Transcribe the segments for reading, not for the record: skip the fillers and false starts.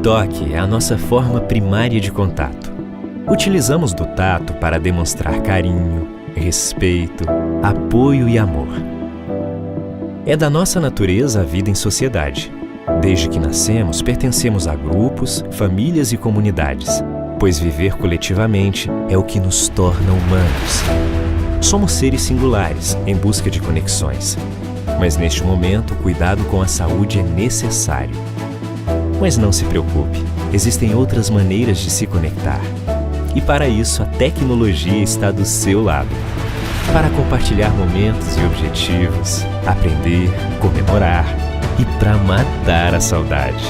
toque é a nossa forma primária de contato. Utilizamos do tato para demonstrar carinho, respeito, apoio e amor. É da nossa natureza a vida em sociedade. Desde que nascemos, pertencemos a grupos, famílias e comunidades, pois viver coletivamente é o que nos torna humanos. Somos seres singulares, em busca de conexões. Mas neste momento, cuidado com a saúde é necessário. Mas não se preocupe, existem outras maneiras de se conectar. E para isso, a tecnologia está do seu lado. Para compartilhar momentos e objetivos, aprender, comemorar e para matar a saudade.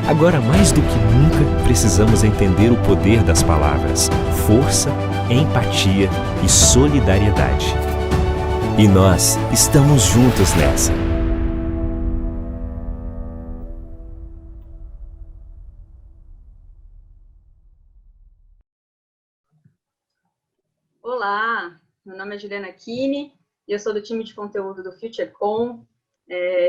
Agora, mais do que nunca, precisamos entender o poder das palavras, força, empatia e solidariedade. E nós estamos juntos nessa. Olá, meu nome é Juliana Kini e eu sou do time de conteúdo do FutureCon.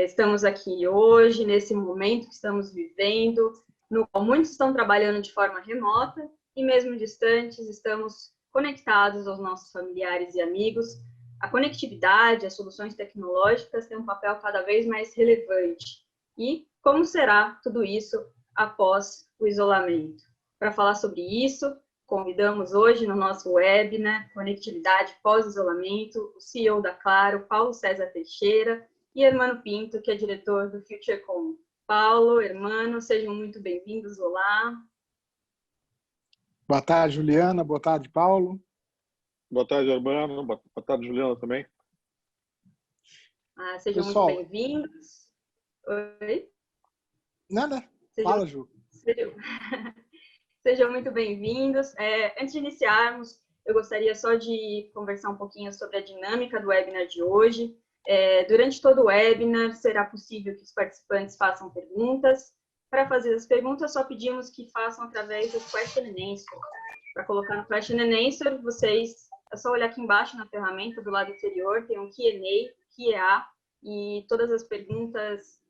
Estamos aqui hoje, nesse momento que estamos vivendo, no qual muitos estão trabalhando de forma remota e mesmo distantes, estamos conectados aos nossos familiares e amigos. A conectividade, as soluções tecnológicas têm um papel cada vez mais relevante. E como será tudo isso após o isolamento? Para falar sobre isso, convidamos hoje no nosso webinar, Conectividade Pós-Isolamento, o CEO da Claro, Paulo César Teixeira, e Hermano Pinto, que é diretor do FutureCon. Paulo, Hermano, sejam muito bem-vindos. Olá. Boa tarde, Juliana. Boa tarde, Paulo. Boa tarde, Hermano. Boa tarde, Juliana, também. Sejam muito bem-vindos. Oi? Nada. Fala, Ju. Sejam muito bem-vindos. Antes de iniciarmos, eu gostaria só de conversar um pouquinho sobre a dinâmica do webinar de hoje. Durante todo o webinar, será possível que os participantes façam perguntas. Para fazer as perguntas, só pedimos que façam através do Question and Answer. Para colocar no Question and Answer, é só olhar aqui embaixo na ferramenta, do lado inferior, tem um Q&A, Q&A, e todas as perguntas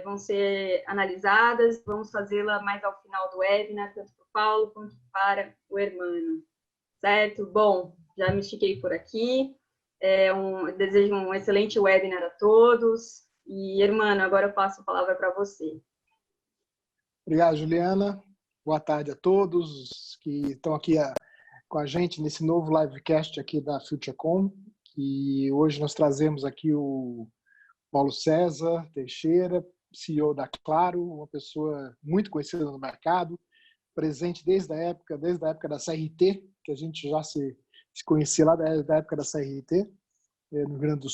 vão ser analisadas, vamos fazê-la mais ao final do webinar, tanto para o Paulo quanto para o Hermano. Certo? Bom, já me estiquei por aqui. Desejo um excelente webinar a todos. E, Hermano, agora eu passo a palavra para você. Obrigado, Juliana. Boa tarde a todos que estão aqui com a gente nesse novo livecast aqui da FutureCon. E hoje nós trazemos aqui o Paulo César Teixeira, CEO da Claro, uma pessoa muito conhecida no mercado, presente desde a época da CRT, que a gente já se conhecia lá da época da CRT, no Rio Grande do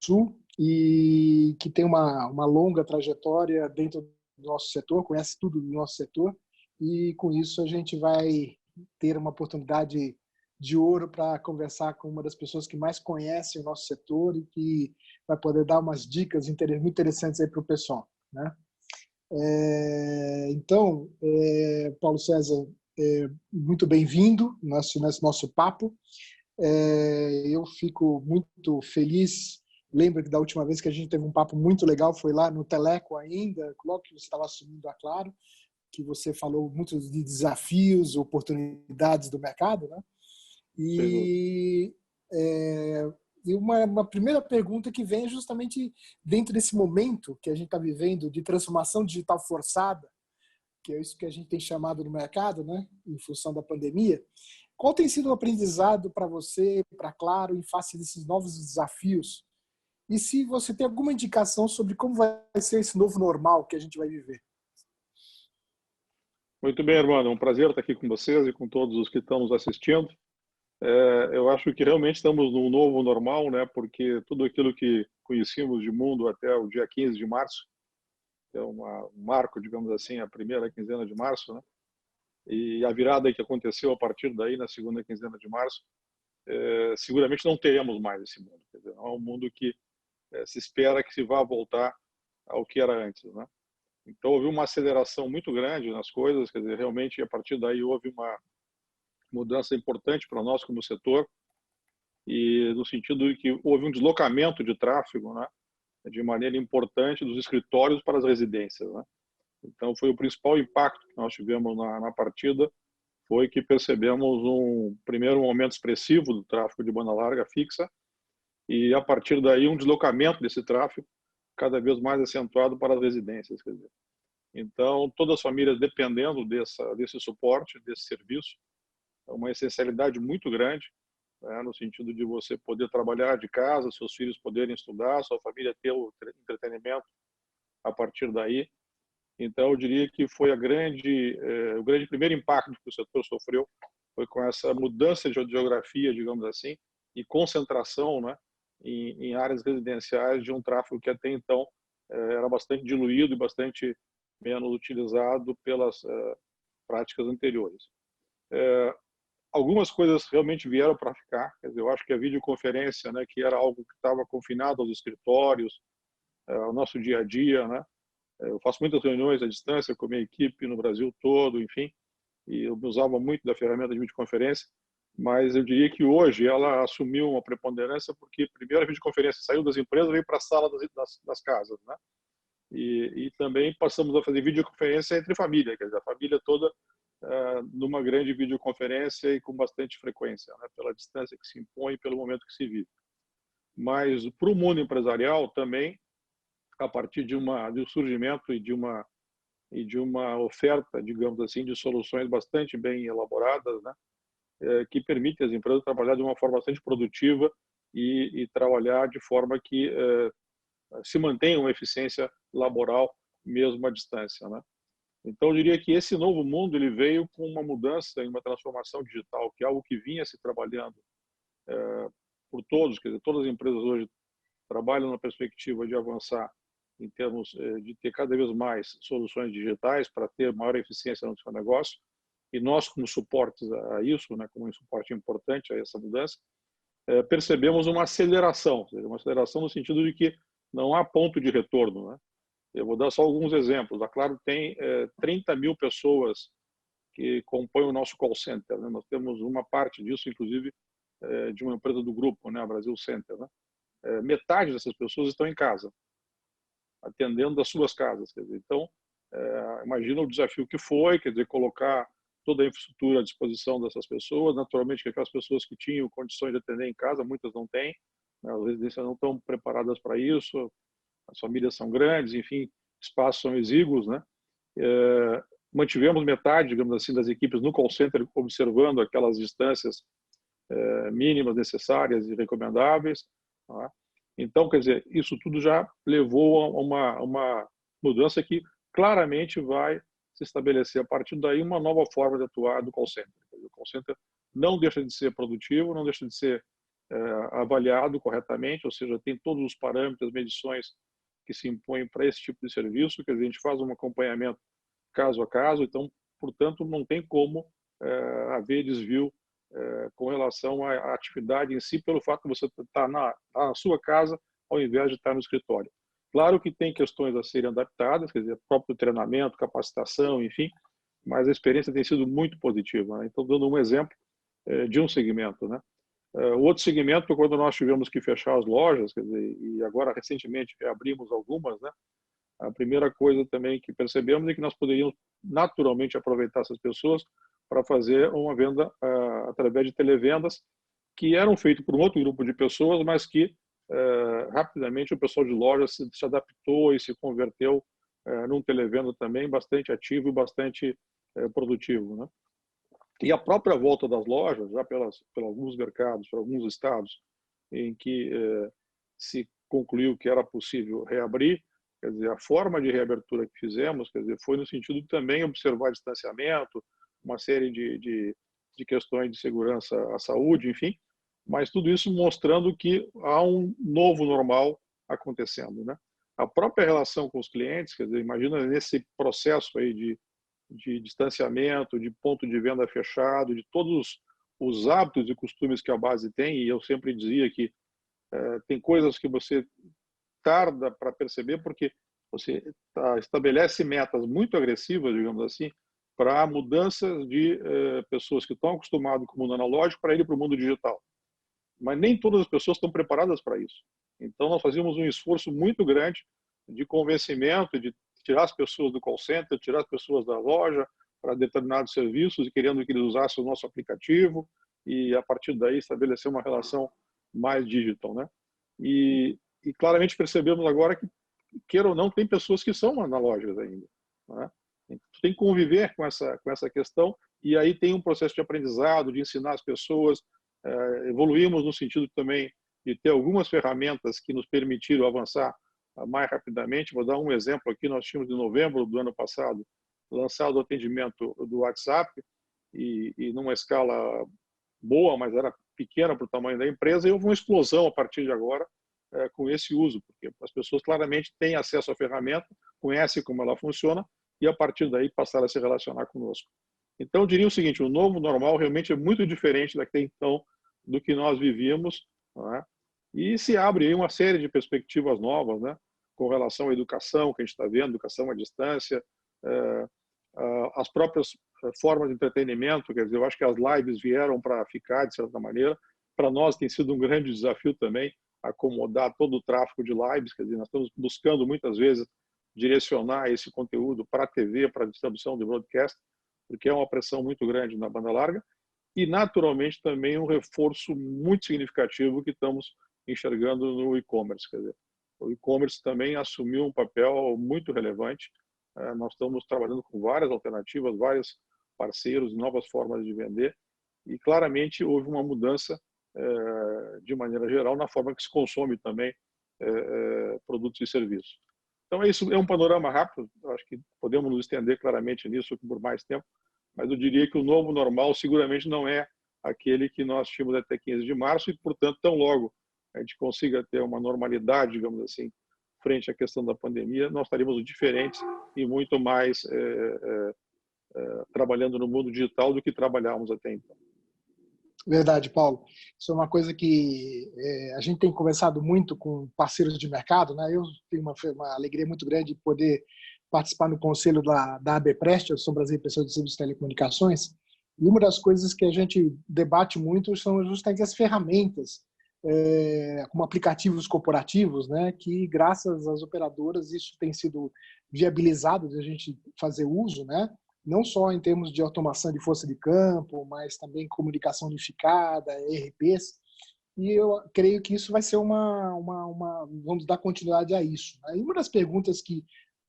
Sul, e que tem uma longa trajetória dentro do nosso setor, conhece tudo do nosso setor, e com isso a gente vai ter uma oportunidade de ouro para conversar com uma das pessoas que mais conhecem o nosso setor e que vai poder dar umas dicas muito interessantes aí para o pessoal, né? Então, Paulo César, muito bem-vindo nesse nosso papo. Eu fico muito feliz. Lembro que da última vez que a gente teve um papo muito legal foi lá no Teleco ainda, logo que você estava assumindo a Claro, que você falou muito de desafios, oportunidades do mercado, né? E uma primeira pergunta que vem justamente dentro desse momento que a gente está vivendo de transformação digital forçada, que é isso que a gente tem chamado no mercado, né, em função da pandemia. Qual tem sido o aprendizado para você, para Claro, em face desses novos desafios? E se você tem alguma indicação sobre como vai ser esse novo normal que a gente vai viver? Muito bem, Hermano. É um prazer estar aqui com vocês e com todos os que estão nos assistindo. Eu acho que realmente estamos num novo normal, né? Porque tudo aquilo que conhecíamos de mundo até o dia 15 de março, é um marco, digamos assim, a primeira quinzena de março, né? E a virada que aconteceu a partir daí, na segunda quinzena de março, seguramente não teremos mais esse mundo. Quer dizer, não é um mundo que se espera que se vá voltar ao que era antes, né? Então, houve uma aceleração muito grande nas coisas, quer dizer, realmente, a partir daí houve uma mudança importante para nós como setor, e no sentido de que houve um deslocamento de tráfego, né, de maneira importante dos escritórios para as residências, né? Então, foi o principal impacto que nós tivemos na partida, foi que percebemos um primeiro aumento expressivo do tráfego de banda larga fixa e, a partir daí, um deslocamento desse tráfego cada vez mais acentuado para as residências. Quer dizer. Então, todas as famílias dependendo desse suporte, desse serviço, é uma essencialidade muito grande, né, no sentido de você poder trabalhar de casa, seus filhos poderem estudar, sua família ter o entretenimento a partir daí. Então, eu diria que foi o grande primeiro impacto que o setor sofreu, foi com essa mudança de geografia, digamos assim, e concentração, né, em áreas residenciais de um tráfego que até então era bastante diluído e bastante menos utilizado pelas práticas anteriores. Algumas coisas realmente vieram para ficar. Quer dizer, eu acho que a videoconferência, né, que era algo que estava confinado aos escritórios, ao nosso dia a dia, né? Eu faço muitas reuniões à distância com a minha equipe no Brasil todo, enfim, e eu usava muito da ferramenta de videoconferência, mas eu diria que hoje ela assumiu uma preponderância porque, primeiro, a videoconferência saiu das empresas e veio para a sala das casas, né? E também passamos a fazer videoconferência entre família, quer dizer, a família toda numa grande videoconferência e com bastante frequência, né? Pela distância que se impõe e pelo momento que se vive. Mas, para o mundo empresarial também, a partir de um surgimento e de uma oferta, digamos assim, de soluções bastante bem elaboradas, né, que permite às empresas trabalhar de uma forma bastante produtiva e trabalhar de forma que se mantenha uma eficiência laboral mesmo à distância, né? Então, eu diria que esse novo mundo ele veio com uma mudança e uma transformação digital, que é algo que vinha se trabalhando por todos, quer dizer, todas as empresas hoje trabalham na perspectiva de avançar em termos de ter cada vez mais soluções digitais para ter maior eficiência no seu negócio. E nós, como suportes a isso, né, como um suporte importante a essa mudança, percebemos uma aceleração no sentido de que não há ponto de retorno, né? Eu vou dar só alguns exemplos. A Claro tem 30 mil pessoas que compõem o nosso call center, né? Nós temos uma parte disso, inclusive, de uma empresa do grupo, né, a Brasil Center, né? Metade dessas pessoas estão em casa, atendendo das suas casas. Quer dizer, então, imagina o desafio que foi, quer dizer, colocar toda a infraestrutura à disposição dessas pessoas. Naturalmente, que aquelas pessoas que tinham condições de atender em casa, muitas não têm, né? As residências não estão preparadas para isso, as famílias são grandes, enfim, espaços são exíguos, né? Mantivemos metade, digamos assim, das equipes no call center, observando aquelas distâncias mínimas necessárias e recomendáveis, tá? Então, quer dizer, isso tudo já levou a uma mudança que claramente vai se estabelecer a partir daí uma nova forma de atuar do call center. O call center não deixa de ser produtivo, não deixa de ser avaliado corretamente, ou seja, tem todos os parâmetros, medições que se impõem para esse tipo de serviço, quer dizer, a gente faz um acompanhamento caso a caso, então, portanto, não tem como haver desvio com relação à atividade em si, pelo fato de você estar na sua casa ao invés de estar no escritório. Claro que tem questões a serem adaptadas, quer dizer, próprio treinamento, capacitação, enfim, mas a experiência tem sido muito positiva, né? Então, dando um exemplo de um segmento, né? O outro segmento, quando nós tivemos que fechar as lojas, quer dizer, e agora recentemente reabrimos algumas, né? A primeira coisa também que percebemos é que nós poderíamos naturalmente aproveitar essas pessoas para fazer uma venda através de televendas, que eram feitas por um outro grupo de pessoas, mas que rapidamente o pessoal de lojas se adaptou e se converteu num televenda também bastante ativo e bastante produtivo, né? E a própria volta das lojas, já pelos alguns mercados, por alguns estados, em que se concluiu que era possível reabrir, quer dizer, a forma de reabertura que fizemos, quer dizer, foi no sentido de também observar distanciamento, uma série de questões de segurança à saúde, enfim, mas tudo isso mostrando que há um novo normal acontecendo, né? A própria relação com os clientes, quer dizer, imagina nesse processo aí de distanciamento, de ponto de venda fechado, de todos os hábitos e costumes que a base tem, e eu sempre dizia que tem coisas que você tarda para perceber porque você estabelece metas muito agressivas, digamos assim, para mudanças de pessoas que estão acostumadas com o mundo analógico para ir para o mundo digital. Mas nem todas as pessoas estão preparadas para isso. Então, nós fazíamos um esforço muito grande de convencimento, de tirar as pessoas do call center, tirar as pessoas da loja para determinados serviços e querendo que eles usassem o nosso aplicativo e, a partir daí, estabelecer uma relação mais digital, né? E claramente percebemos agora que, queira ou não, tem pessoas que são analógicas ainda, né? Tu tem que conviver com essa questão, e aí tem um processo de aprendizado, de ensinar as pessoas. Evoluímos no sentido também de ter algumas ferramentas que nos permitiram avançar mais rapidamente. Vou dar um exemplo aqui. Nós tínhamos, em novembro do ano passado, lançado o atendimento do WhatsApp, e numa escala boa, mas era pequena para o tamanho da empresa, e houve uma explosão a partir de agora com esse uso, porque as pessoas claramente têm acesso à ferramenta, conhecem como ela funciona, e a partir daí passaram a se relacionar conosco. Então, eu diria o seguinte: o novo normal realmente é muito diferente daquele então do que nós vivíamos, né? E se abre aí uma série de perspectivas novas, né, com relação à educação que a gente está vendo, educação à distância, as próprias formas de entretenimento. Quer dizer, eu acho que as lives vieram para ficar, de certa maneira. Para nós tem sido um grande desafio também acomodar todo o tráfego de lives. Quer dizer, nós estamos buscando muitas vezes direcionar esse conteúdo para a TV, para a distribuição de broadcast, porque é uma pressão muito grande na banda larga, e naturalmente também um reforço muito significativo que estamos enxergando no e-commerce. Quer dizer, o e-commerce também assumiu um papel muito relevante. Nós estamos trabalhando com várias alternativas, vários parceiros, novas formas de vender, e claramente houve uma mudança de maneira geral na forma que se consome também produtos e serviços. Então, isso é um panorama rápido. Acho que podemos nos estender claramente nisso por mais tempo, mas eu diria que o novo normal seguramente não é aquele que nós tínhamos até 15 de março, e, portanto, tão logo a gente consiga ter uma normalidade, digamos assim, frente à questão da pandemia, nós estaríamos diferentes e muito mais trabalhando no mundo digital do que trabalhávamos até então. Verdade, Paulo. Isso é uma coisa que a gente tem conversado muito com parceiros de mercado, né? Eu tenho uma alegria muito grande de poder participar no conselho da ABPrest, Associação Brasileira de Prestadores de Serviços de Telecomunicações, e uma das coisas que a gente debate muito são justamente as ferramentas, como aplicativos corporativos, né? Que, graças às operadoras, isso tem sido viabilizado de a gente fazer uso, né? Não só em termos de automação de força de campo, mas também comunicação unificada, ERPs, e eu creio que isso vai ser vamos dar continuidade a isso. E uma das perguntas que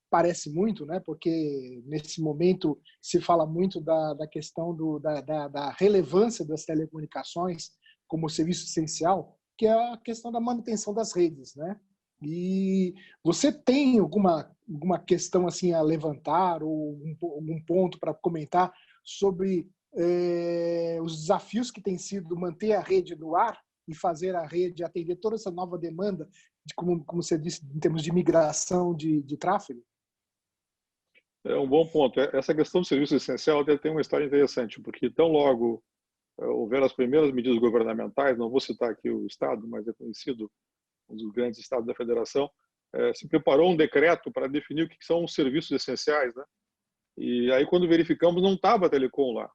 parece muito, né, porque nesse momento se fala muito da questão da relevância das telecomunicações como serviço essencial, que é a questão da manutenção das redes, né? E você tem alguma questão assim a levantar ou algum ponto para comentar sobre os desafios que tem sido manter a rede no ar e fazer a rede atender toda essa nova demanda, como você disse, em termos de migração de tráfego? É um bom ponto. Essa questão do serviço essencial até tem uma história interessante, porque tão logo houveram as primeiras medidas governamentais, não vou citar aqui o Estado, mas é conhecido, um dos grandes estados da federação, se preparou um decreto para definir o que são os serviços essenciais, né? E aí, quando verificamos, não estava a telecom lá.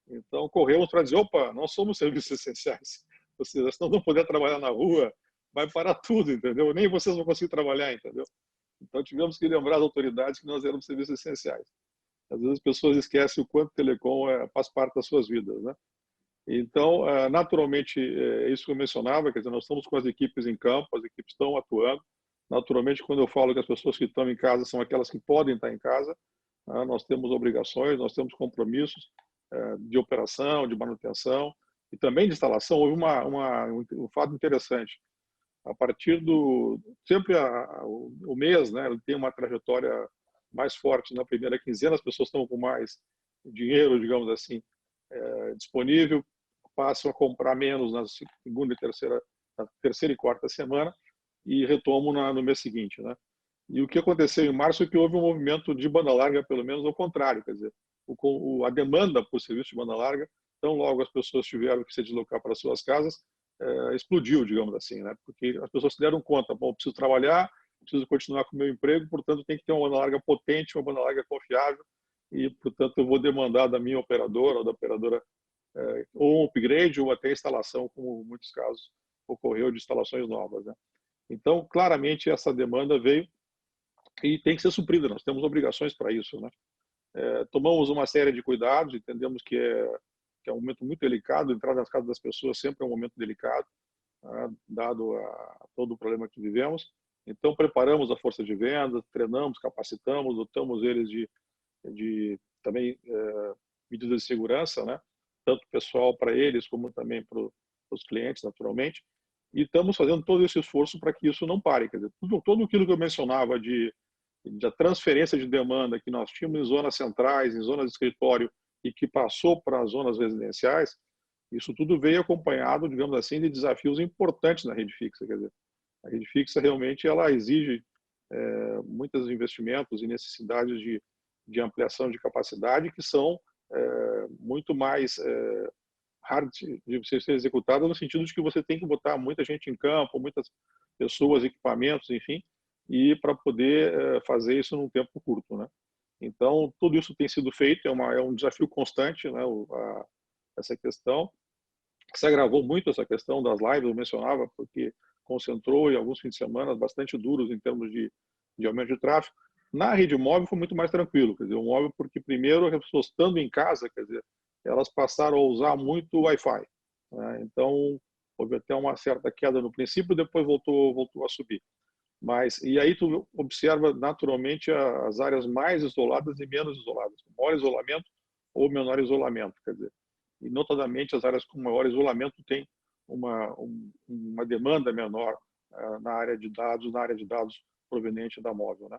Então, corremos para dizer: opa, nós somos serviços essenciais. Vocês não vão poder trabalhar na rua, vai parar tudo, entendeu? Nem vocês vão conseguir trabalhar, entendeu? Então, tivemos que lembrar às autoridades que nós éramos serviços essenciais. Às vezes, as pessoas esquecem o quanto telecom faz parte das suas vidas, né? Então, naturalmente, é isso que eu mencionava, quer dizer, nós estamos com as equipes em campo, as equipes estão atuando. Naturalmente, quando eu falo que as pessoas que estão em casa são aquelas que podem estar em casa, nós temos obrigações, nós temos compromissos de operação, de manutenção e também de instalação. Houve um fato interessante. A partir sempre o mês, né, ele tem uma trajetória mais forte. Na primeira quinzena, as pessoas estão com mais dinheiro, digamos assim, disponível, passam a comprar menos na segunda e terceira, na terceira e quarta semana, e retomam no mês seguinte, né? E o que aconteceu em março é que houve um movimento de banda larga, pelo menos ao contrário, quer dizer, a demanda por serviço de banda larga, tão logo as pessoas tiveram que se deslocar para suas casas, explodiu, digamos assim, né? Porque as pessoas se deram conta: bom, preciso trabalhar, preciso continuar com o meu emprego, portanto tem que ter uma banda larga potente, uma banda larga confiável, e, portanto, eu vou demandar da minha operadora ou da operadora ou um upgrade ou até instalação, como em muitos casos ocorreu de instalações novas, né? Então, claramente, essa demanda veio e tem que ser suprida, nós temos obrigações para isso, né? Tomamos uma série de cuidados, entendemos que é um momento muito delicado, entrar nas casas das pessoas sempre é um momento delicado, dado todo o problema que vivemos. Então, preparamos a força de vendas, treinamos, capacitamos, dotamos eles de também medidas de segurança, né? Tanto pessoal para eles, como também para os clientes, naturalmente. E estamos fazendo todo esse esforço para que isso não pare. Quer dizer, tudo aquilo que eu mencionava de a transferência de demanda que nós tínhamos em zonas centrais, em zonas de escritório, e que passou para as zonas residenciais, isso tudo veio acompanhado, digamos assim, de desafios importantes na rede fixa. Quer dizer, a rede fixa realmente ela exige muitos investimentos e necessidades de ampliação de capacidade que são muito mais hard de ser executada no sentido de que você tem que botar muita gente em campo, muitas pessoas, equipamentos, enfim, e para poder fazer isso num tempo curto, né? Então, tudo isso tem sido feito, é um desafio constante, né, essa questão. Se agravou muito essa questão das lives, eu mencionava, porque concentrou em alguns fins de semana bastante duros em termos de aumento de tráfego. Na rede móvel foi muito mais tranquilo, quer dizer, o móvel porque primeiro as pessoas estando em casa, quer dizer, elas passaram a usar muito Wi-Fi, né? Então houve até uma certa queda no princípio, depois voltou a subir. Mas e aí tu observa naturalmente as áreas mais isoladas e menos isoladas, com maior isolamento ou menor isolamento, quer dizer, e notadamente as áreas com maior isolamento têm uma demanda menor na área de dados proveniente da móvel, né?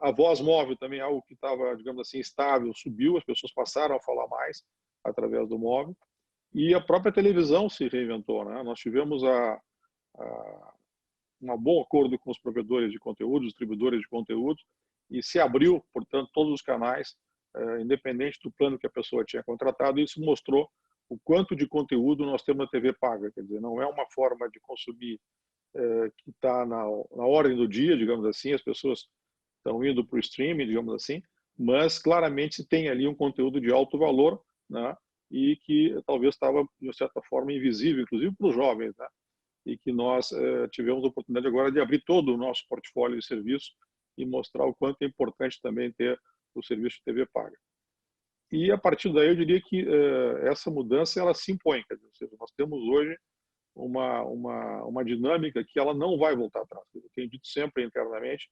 A voz móvel também é algo que estava, digamos assim, estável, subiu, as pessoas passaram a falar mais através do móvel, e a própria televisão se reinventou, né? Nós tivemos um bom acordo com os provedores de conteúdo, distribuidores de conteúdo, e se abriu, portanto, todos os canais, independente do plano que a pessoa tinha contratado, e isso mostrou o quanto de conteúdo nós temos na TV paga. Quer dizer, não é uma forma de consumir que está na ordem do dia, digamos assim, as pessoas estão indo para o streaming, digamos assim, mas claramente se tem ali um conteúdo de alto valor, né, e que talvez estava, de certa forma, invisível, inclusive para os jovens, né, e que nós tivemos a oportunidade agora de abrir todo o nosso portfólio de serviços e mostrar o quanto é importante também ter o serviço de TV paga. E a partir daí eu diria que essa mudança ela se impõe, quer dizer, ou seja, nós temos hoje uma dinâmica que ela não vai voltar atrás. Eu tenho dito sempre internamente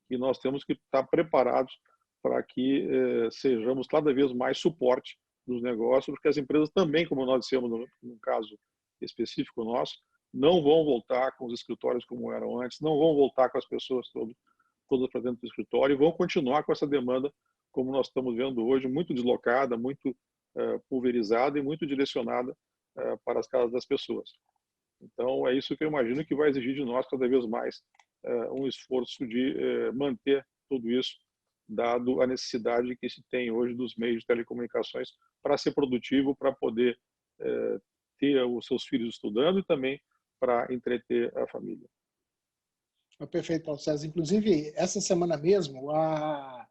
que nós temos que estar preparados para que sejamos cada vez mais suporte dos negócios, porque as empresas também, como nós dissemos no caso específico nosso, não vão voltar com os escritórios como eram antes, não vão voltar com as pessoas todas para dentro do escritório e vão continuar com essa demanda como nós estamos vendo hoje, muito deslocada, muito pulverizada e muito direcionada para as casas das pessoas. Então, é isso que eu imagino que vai exigir de nós cada vez mais um esforço de manter tudo isso, dado a necessidade que se tem hoje dos meios de telecomunicações para ser produtivo, para poder ter os seus filhos estudando e também para entreter a família. Perfeito, Paulo César. Inclusive, essa semana mesmo, a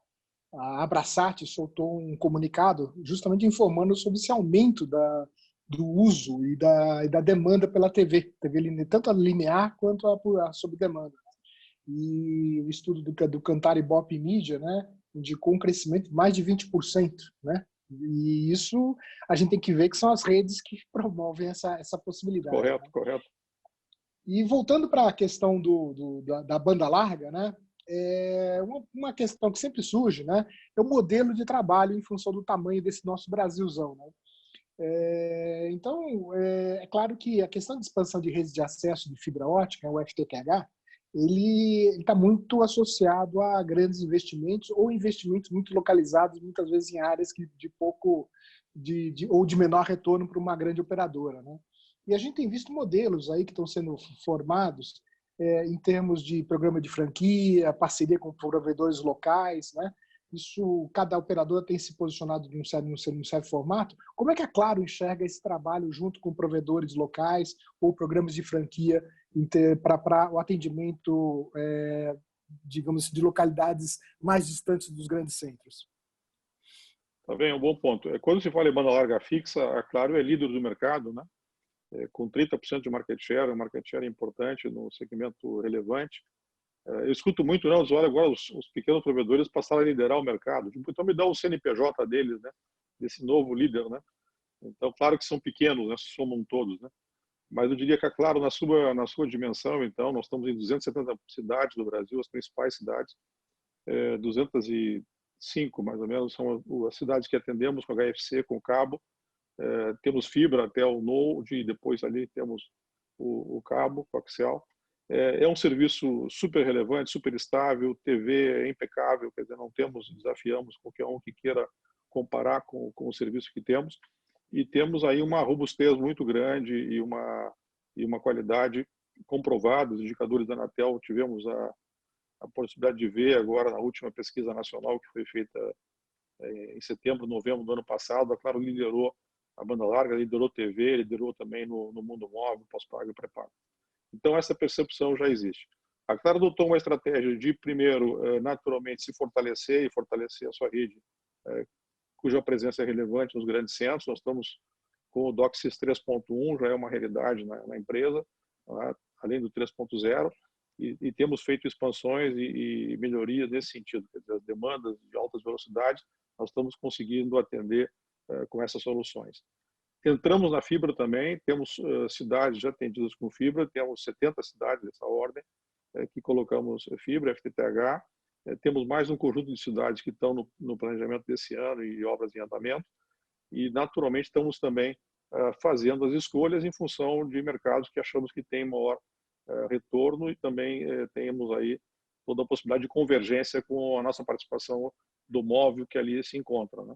Abrasat soltou um comunicado justamente informando sobre esse aumento do uso e da demanda pela TV tanto a linear quanto a sob demanda. E o estudo do Kantar Ibope Mídia, né, indicou um crescimento de mais de 20%, né? E isso a gente tem que ver que são as redes que promovem essa possibilidade. Correto, né? Correto. E voltando para a questão da banda larga, né? Uma questão que sempre surge, né, é o modelo de trabalho em função do tamanho desse nosso Brasilzão, né? Então, é claro que a questão de expansão de redes de acesso de fibra ótica, o FTTH, ele está muito associado a grandes investimentos ou investimentos muito localizados, muitas vezes em áreas de pouco ou de menor retorno para uma grande operadora, né? E a gente tem visto modelos aí que estão sendo formados em termos de programa de franquia, parceria com provedores locais, né? Isso, cada operadora tem se posicionado num certo formato. Como é que a Claro enxerga esse trabalho junto com provedores locais ou programas de franquia para o atendimento, digamos, de localidades mais distantes dos grandes centros? Tá bem, um bom ponto. Quando se fala em banda larga fixa, a Claro é líder do mercado, né? Com 30% de market share, um market share importante no segmento relevante. Eu escuto muito, não, olha, agora os pequenos provedores passaram a liderar o mercado. Então me dá o CNPJ deles, né? Desse novo líder, né? Então, claro que são pequenos, né? Somam todos, né? Mas eu diria que, claro, na sua dimensão, então, nós estamos em 270 cidades do Brasil, as principais cidades, 205, mais ou menos, são as cidades que atendemos com HFC, com cabo. Temos fibra até o Node, e depois ali temos o cabo coaxial. É um serviço super relevante, super estável, TV é impecável, quer dizer, não desafiamos qualquer um que queira comparar com o serviço que temos. E temos aí uma robustez muito grande e uma qualidade comprovada. Os indicadores da Anatel tivemos a possibilidade de ver agora na última pesquisa nacional que foi feita em setembro, novembro do ano passado. A Claro liderou a banda larga, liderou TV, liderou também no mundo móvel, pós-pago e pré-pago. Então essa percepção já existe. A Claro adotou uma estratégia de, primeiro, naturalmente se fortalecer e fortalecer a sua rede, cuja presença é relevante nos grandes centros. Nós estamos com o DOCSIS 3.1, já é uma realidade na empresa, além do 3.0, e temos feito expansões e melhorias nesse sentido. Quer dizer, as demandas de altas velocidades, nós estamos conseguindo atender com essas soluções. Entramos na fibra também, temos cidades já atendidas com fibra, temos 70 cidades dessa ordem que colocamos fibra, FTTH. Temos mais um conjunto de cidades que estão no planejamento desse ano e obras em andamento. E, naturalmente, estamos também fazendo as escolhas em função de mercados que achamos que têm maior retorno, e também temos aí toda a possibilidade de convergência com a nossa participação do móvel que ali se encontra, né?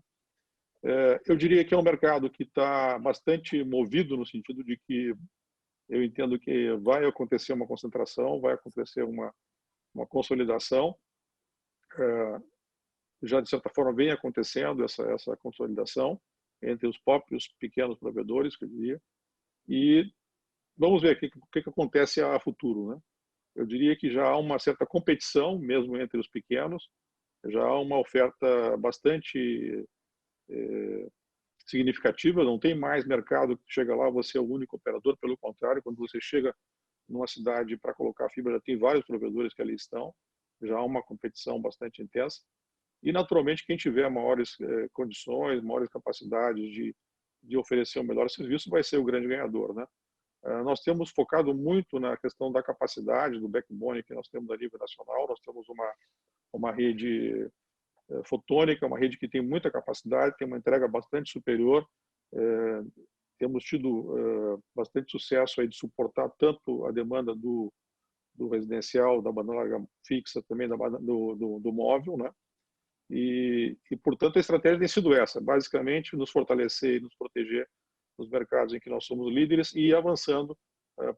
Eu diria que é um mercado que está bastante movido, no sentido de que eu entendo que vai acontecer uma concentração, vai acontecer uma consolidação. Já, de certa forma, vem acontecendo essa consolidação entre os próprios pequenos provedores, que eu diria. E vamos ver o que acontece a futuro, né? Eu diria que já há uma certa competição, mesmo entre os pequenos, já há uma oferta bastante significativa, não tem mais mercado que chega lá, você é o único operador. Pelo contrário, quando você chega numa cidade para colocar fibra, já tem vários provedores que ali estão, já há uma competição bastante intensa. E, naturalmente, quem tiver maiores condições, maiores capacidades de oferecer um melhor serviço vai ser o grande ganhador, né? Nós temos focado muito na questão da capacidade, do backbone que nós temos a nível nacional. Nós temos uma rede fotônica, uma rede que tem muita capacidade, tem uma entrega bastante superior. Temos tido bastante sucesso aí de suportar tanto a demanda do residencial, da banda larga fixa, também do móvel, né? E, portanto, a estratégia tem sido essa, basicamente nos fortalecer e nos proteger nos mercados em que nós somos líderes e ir avançando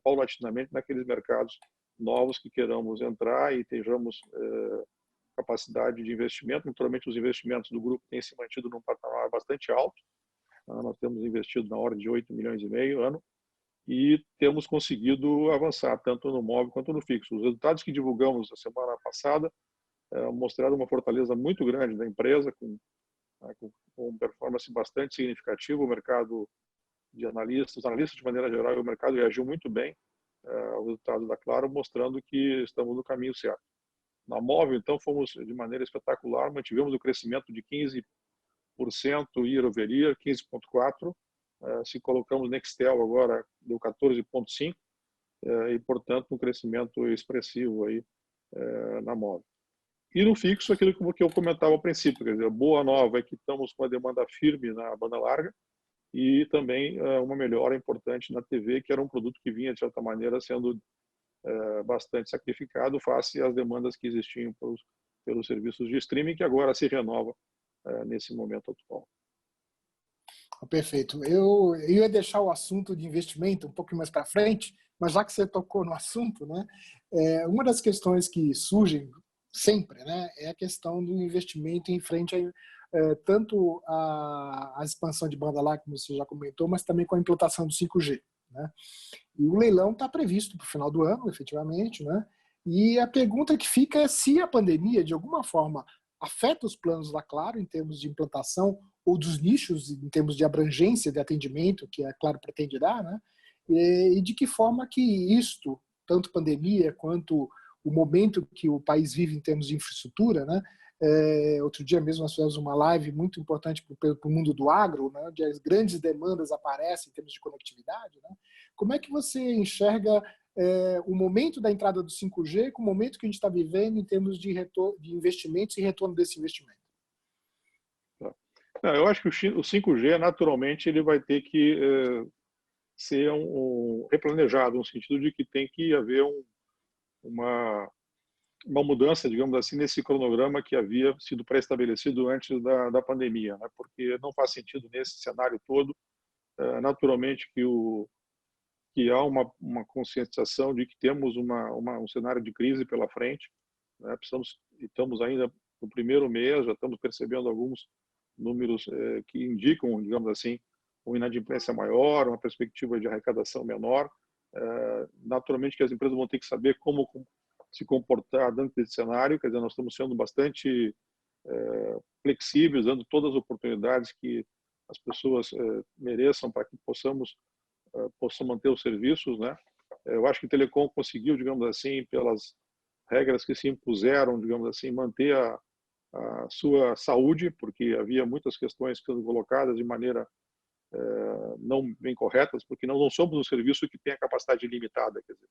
paulatinamente naqueles mercados novos que queiramos entrar e tenhamos capacidade de investimento. Naturalmente, os investimentos do grupo têm se mantido num patamar bastante alto. Nós temos investido na ordem de 8,5 milhões ano e temos conseguido avançar tanto no móvel quanto no fixo. Os resultados que divulgamos a semana passada mostraram uma fortaleza muito grande da empresa, com performance bastante significativa. O mercado de analistas de maneira geral, o mercado reagiu muito bem ao resultado da Claro, mostrando que estamos no caminho certo. Na móvel, então, fomos de maneira espetacular, mantivemos o crescimento de 15% year over year, 15,4%. Se colocamos Nextel agora, deu 14,5%, e, portanto, um crescimento expressivo aí na móvel. E no fixo, aquilo que eu comentava ao princípio, quer dizer, a boa nova é que estamos com a demanda firme na banda larga e também uma melhora importante na TV, que era um produto que vinha, de certa maneira, sendo bastante sacrificado face às demandas que existiam pelos serviços de streaming, que agora se renova nesse momento atual. Perfeito. Eu ia deixar o assunto de investimento um pouco mais para frente, mas já que você tocou no assunto, né, uma das questões que surgem sempre, né, é a questão do investimento em frente a tanto a expansão de banda larga, como você já comentou, mas também com a implantação do 5G. Né? E o leilão está previsto para o final do ano, efetivamente, né? E a pergunta que fica é se a pandemia, de alguma forma, afeta os planos da Claro em termos de implantação ou dos nichos em termos de abrangência de atendimento que a Claro pretende dar, né? E de que forma que isto, tanto pandemia quanto o momento que o país vive em termos de infraestrutura, né? Outro dia mesmo nós fizemos uma live muito importante para o mundo do agro, né? Onde as grandes demandas aparecem em termos de conectividade, né? Como é que você enxerga o momento da entrada do 5G com o momento que a gente está vivendo em termos de investimentos e retorno desse investimento? Não, eu acho que o 5G, naturalmente, ele vai ter que ser replanejado, no sentido de que tem que haver uma mudança, digamos assim, nesse cronograma que havia sido pré-estabelecido antes da pandemia, né? Porque não faz sentido nesse cenário todo, naturalmente, que há uma conscientização de que temos um cenário de crise pela frente, né? Estamos ainda no primeiro mês, já estamos percebendo alguns números que indicam, digamos assim, uma inadimplência maior, uma perspectiva de arrecadação menor. Naturalmente que as empresas vão ter que saber como se comportar dentro desse cenário. Quer dizer, nós estamos sendo bastante flexíveis, dando todas as oportunidades que as pessoas mereçam para que possam manter os serviços, né? Eu acho que o Telecom conseguiu, digamos assim, pelas regras que se impuseram, digamos assim, manter a sua saúde, porque havia muitas questões sendo colocadas de maneira não bem corretas, porque nós não somos um serviço que tem a capacidade limitada, quer dizer.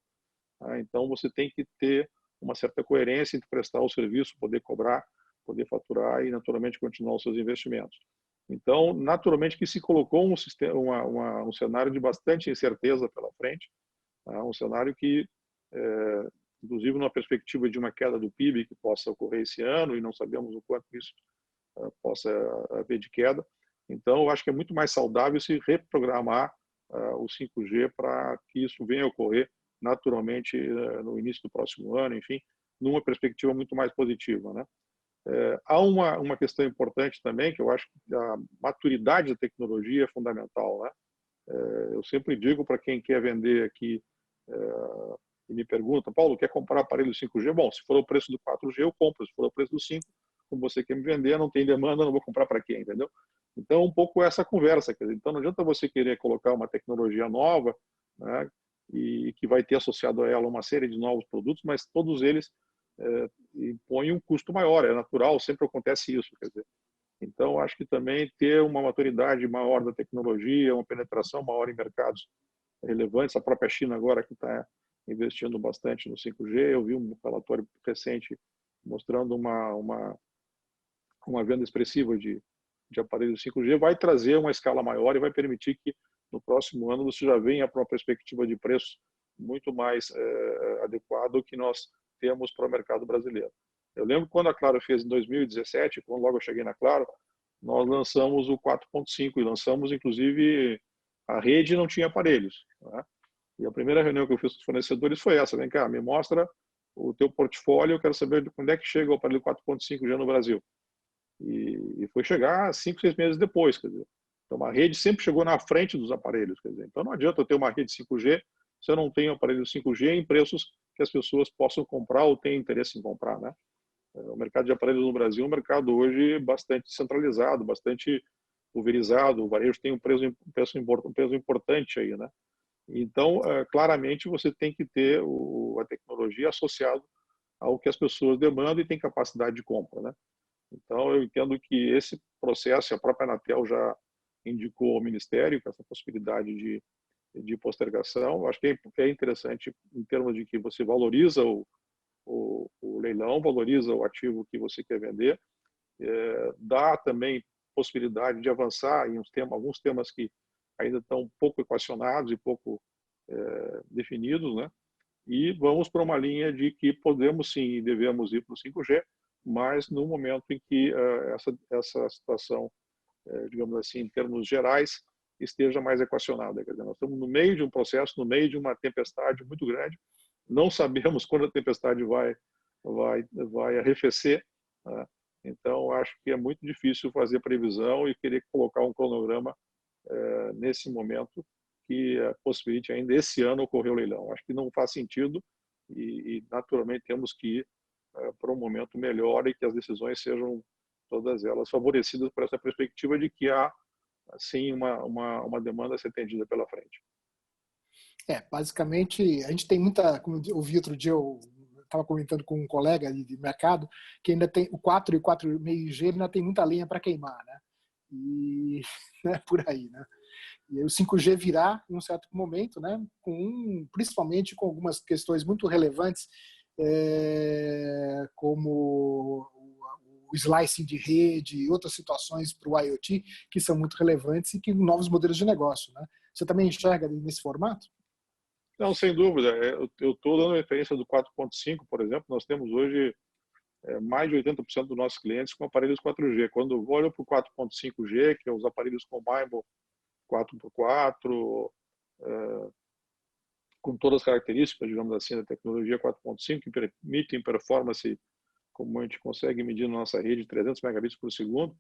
Então você tem que ter uma certa coerência entre prestar o serviço, poder cobrar, poder faturar e naturalmente continuar os seus investimentos. Então, naturalmente que se colocou um cenário de bastante incerteza pela frente, um cenário que inclusive numa perspectiva de uma queda do PIB que possa ocorrer esse ano, e não sabemos o quanto isso possa haver de queda. Então, eu acho que é muito mais saudável se reprogramar o 5G para que isso venha a ocorrer naturalmente no início do próximo ano, enfim, numa perspectiva muito mais positiva, né? Há uma questão importante também, que eu acho que a maturidade da tecnologia é fundamental, né? Eu sempre digo para quem quer vender aqui e me pergunta, Paulo, quer comprar aparelho 5G? Bom, se for o preço do 4G, eu compro. Se for o preço do 5, como você quer me vender, não tem demanda, não vou comprar para quê, entendeu? Então, um pouco essa conversa. Quer dizer, então, não adianta você querer colocar uma tecnologia nova, né, e que vai ter associado a ela uma série de novos produtos, mas todos eles impõem um custo maior. É natural, sempre acontece isso. Quer dizer. Então, acho que também ter uma maturidade maior da tecnologia, uma penetração maior em mercados relevantes, a própria China agora que está investindo bastante no 5G. Eu vi um relatório recente mostrando uma venda expressiva de aparelhos 5G, vai trazer uma escala maior e vai permitir que no próximo ano você já venha para uma perspectiva de preço muito mais adequado que nós temos para o mercado brasileiro. Eu lembro quando a Claro fez em 2017, quando logo eu cheguei na Claro, nós lançamos o 4.5 e lançamos, inclusive, a rede não tinha aparelhos, né? E a primeira reunião que eu fiz com os fornecedores foi essa: vem cá, me mostra o teu portfólio, eu quero saber de quando é que chega o aparelho 4.5G no Brasil. E foi chegar 5, 6 meses depois, quer dizer. Então a rede sempre chegou na frente dos aparelhos, quer dizer. Então não adianta eu ter uma rede 5G se eu não tenho aparelho 5G em preços que as pessoas possam comprar ou tenham interesse em comprar, né? O mercado de aparelhos no Brasil é um mercado hoje bastante centralizado, bastante pulverizado. O varejo tem um peso importante aí, né? Então, claramente, você tem que ter a tecnologia associada ao que as pessoas demandam e tem capacidade de compra, né? Então, eu entendo que esse processo, a própria Anatel já indicou ao Ministério com essa possibilidade de postergação. Eu acho que é interessante em termos de que você valoriza o leilão, valoriza o ativo que você quer vender, dá também possibilidade de avançar em alguns temas que ainda estão pouco equacionados e pouco definidos, né? E vamos para uma linha de que podemos sim e devemos ir para o 5G, mas no momento em que essa situação, digamos assim, em termos gerais, esteja mais equacionada. Quer dizer, nós estamos no meio de um processo, no meio de uma tempestade muito grande, não sabemos quando a tempestade vai arrefecer, né? Então, acho que é muito difícil fazer previsão e querer colocar um cronograma nesse momento que possibilite ainda esse ano ocorrer o leilão. Acho que não faz sentido e naturalmente temos que ir para um momento melhor e que as decisões sejam todas elas favorecidas por essa perspectiva de que há, sim, uma demanda a ser atendida pela frente. Basicamente, a gente tem muita, como eu ouvi outro dia, estava comentando com um colega de mercado que ainda tem o 4 e o 4,5G ainda tem muita lenha para queimar, né? E né, por aí, né? E aí o 5G virá em um certo momento, né? Principalmente com algumas questões muito relevantes, como o slicing de rede e outras situações para o IoT que são muito relevantes e que novos modelos de negócio, né? Você também enxerga nesse formato? Não, sem dúvida. Eu estou dando referência do 4.5, por exemplo. Nós temos hoje mais de 80% dos nossos clientes com aparelhos 4G. Quando eu olho para o 4.5G, que é os aparelhos com MIMO 4x4, com todas as características, digamos assim, da tecnologia 4.5, que permitem performance, como a gente consegue medir na nossa rede, 300 megabits por segundo,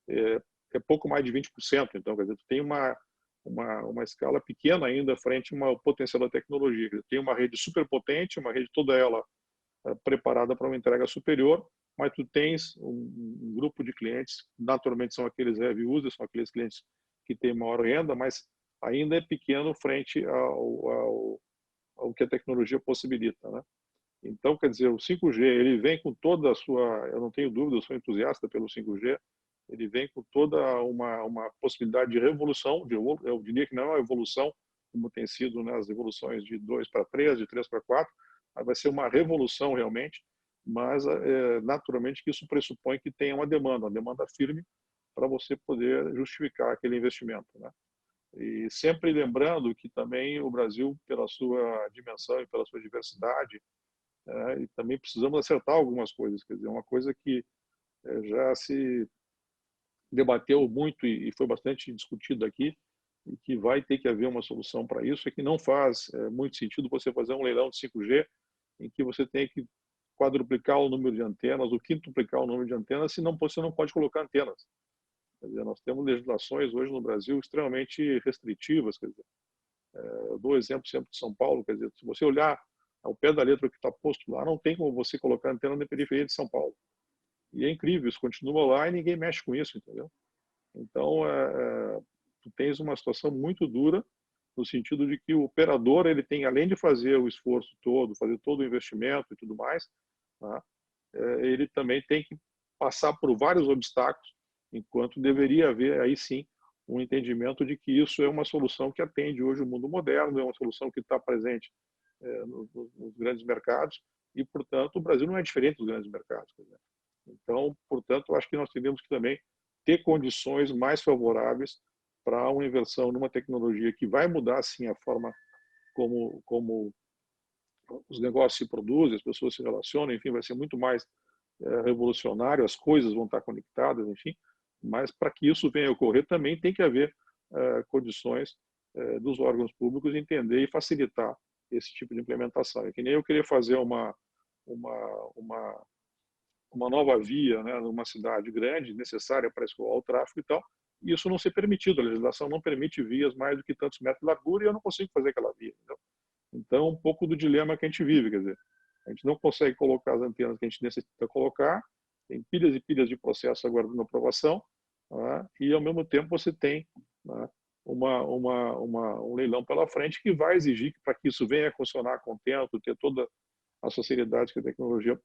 é pouco mais de 20%. Então, quer dizer, tu tem uma escala pequena ainda frente a uma potencial da tecnologia. Quer dizer, tem uma rede super potente, uma rede toda ela preparada para uma entrega superior, mas tu tens um grupo de clientes, naturalmente são aqueles heavy users, são aqueles clientes que têm maior renda, mas ainda é pequeno frente ao que a tecnologia possibilita, né? Então, quer dizer, o 5G, ele vem com toda a sua, eu não tenho dúvida, eu sou entusiasta pelo 5G, ele vem com toda uma possibilidade de revolução, eu diria que não é uma evolução, como tem sido, né, as evoluções de 2 para 3, de 3 para 4, mas vai ser uma revolução realmente, mas naturalmente que isso pressupõe que tenha uma demanda firme para você poder justificar aquele investimento, né? E sempre lembrando que também o Brasil, pela sua dimensão e pela sua diversidade, e também precisamos acertar algumas coisas. Quer dizer, uma coisa que já se debateu muito e foi bastante discutido aqui, e que vai ter que haver uma solução para isso, é que não faz muito sentido você fazer um leilão de 5G em que você tem que quadruplicar o número de antenas, ou quintuplicar o número de antenas, senão você não pode colocar antenas. Quer dizer, nós temos legislações hoje no Brasil extremamente restritivas. Quer dizer, eu dou o exemplo sempre de São Paulo. Quer dizer, se você olhar ao pé da letra que está posto lá, não tem como você colocar antena na periferia de São Paulo. E é incrível, isso continua lá e ninguém mexe com isso, entendeu? Então, tu tens uma situação muito dura no sentido de que o operador, ele tem, além de fazer o esforço todo, fazer todo o investimento e tudo mais, tá? Ele também tem que passar por vários obstáculos, enquanto deveria haver, aí sim, um entendimento de que isso é uma solução que atende hoje o mundo moderno, é uma solução que está presente nos grandes mercados e, portanto, o Brasil não é diferente dos grandes mercados. Quer dizer. Então, portanto, eu acho que nós teríamos que também ter condições mais favoráveis para uma inversão numa tecnologia que vai mudar, sim, a forma como os negócios se produzem, as pessoas se relacionam, enfim, vai ser muito mais revolucionário, as coisas vão estar conectadas, enfim, mas para que isso venha a ocorrer também tem que haver condições dos órgãos públicos entender e facilitar esse tipo de implementação. É que nem eu queria fazer uma nova via, né, numa cidade grande, necessária para escoar o tráfego e tal, e isso não ser permitido. A legislação não permite vias mais do que tantos metros de largura e eu não consigo fazer aquela via. Entendeu? Então, um pouco do dilema que a gente vive, quer dizer, a gente não consegue colocar as antenas que a gente necessita colocar, tem pilhas e pilhas de processo aguardando aprovação, né, e ao mesmo tempo você tem, né, um leilão pela frente que vai exigir que, para que isso venha a funcionar a contento, ter toda a sociedade que a tecnologia